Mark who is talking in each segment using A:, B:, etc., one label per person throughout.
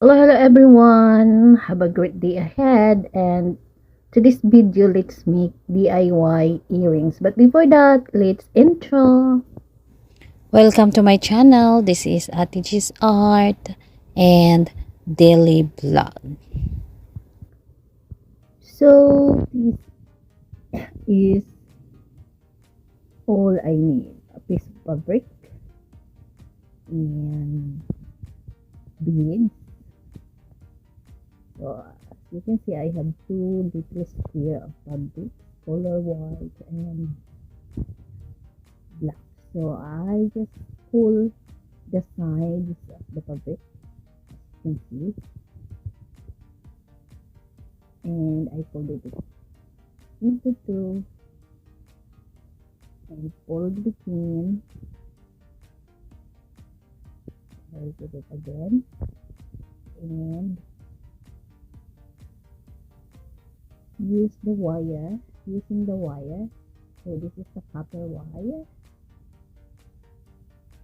A: Hello everyone. Have a great day ahead. And to this video, let's make DIY earrings. But before that, let's intro.
B: Welcome to my channel. This is Atiji's Art and Daily Vlog.
A: So this is all I need: a piece of fabric and beads. So as you can see, I have two little square of fabric, color white and black. So I just pull the sides of the fabric, as you can see, and I fold it into two and fold between. I did it again and using the wire. So this is the copper wire,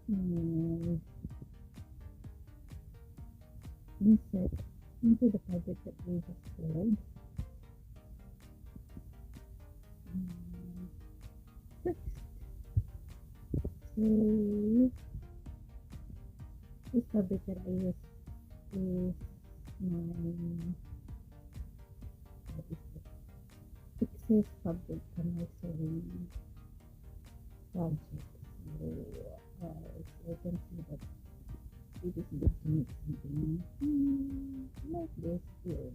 A: and insert into the fabric that we just fold. First, so this fabric that I use is my what is it? Excess fabric from my sewing project. So I can see that it is good to make something like this here.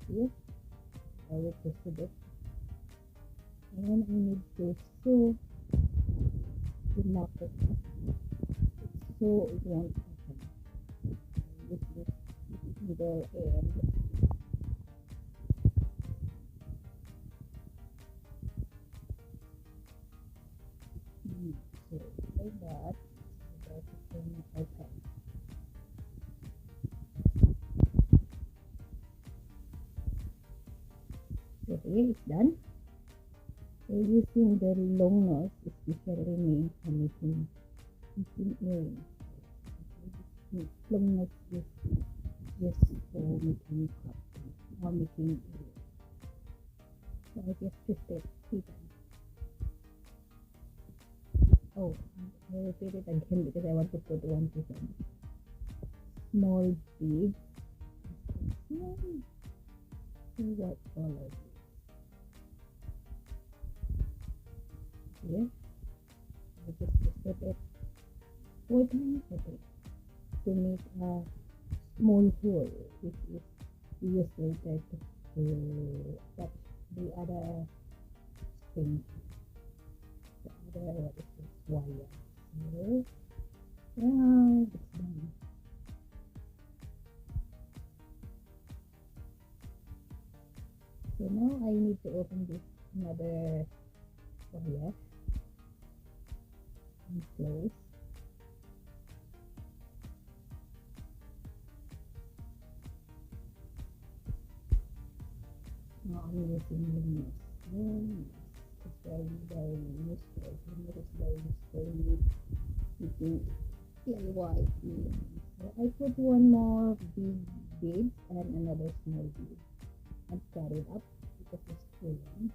A: Yes, I will proceed it. And I need to sew the lock it up so it won't open. This is middle end. So like that, so that it will not open. So here it's done. So using the long nose is usually made for making earrings. Long nose is just for making cup or making earrings. So I just twist it 3 times. Oh, I repeat it again because I want to put 1% small bead. Small, what color? Here, I just twisted it 4 times, I think, to make a small hole, which is used later to touch the other string, the other what is this wire. So yeah, it's done. So now I need to open this another wire and close. Now I'm using the news. It's very useful. It is very useful making DIY. So I put one more big bead and another small bead and cut it up because it's too long.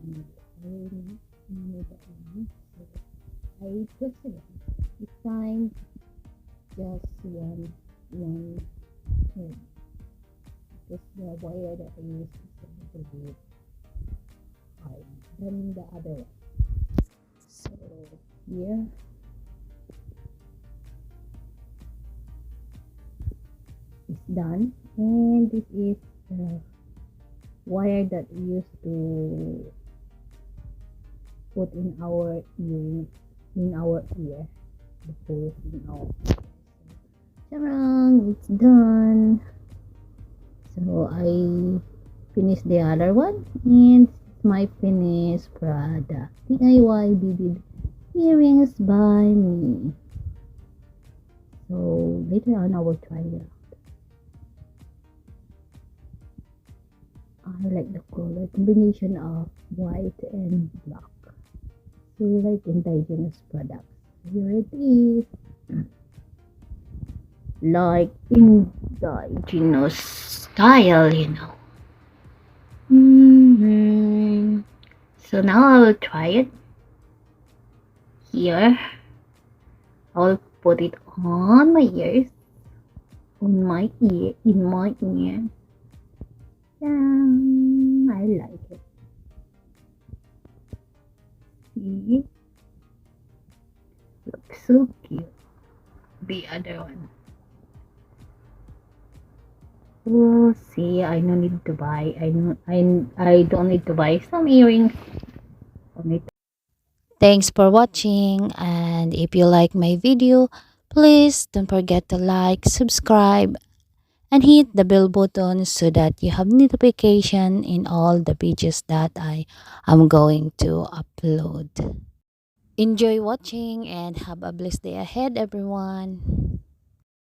A: And I need that one. So I twisted it. This time just one turn because the wire that I use is a little bit hard than the other one. So here is done, and this is the wire that we used to put in our ear, the holes in our ear. Charang, it's done. So I finished the other one, and it's my finished product. DIY beaded earrings by me. So later on I will try it. I like the color combination of white and black. So like indigenous products. Here it is. like indigenous style, you know. Hmm. So now I will try it here. I'll put it on my ears, on my ear, in my ear. I like it. See, looks so cute. The other one. Oh, see, I no need to buy. I don't need to buy some earrings. Only
B: Thanks for watching, and if you like my video, please don't forget to like, subscribe, and hit the bell button so that you have notification in all the videos that I am going to upload. Enjoy watching and have a blessed day ahead, everyone.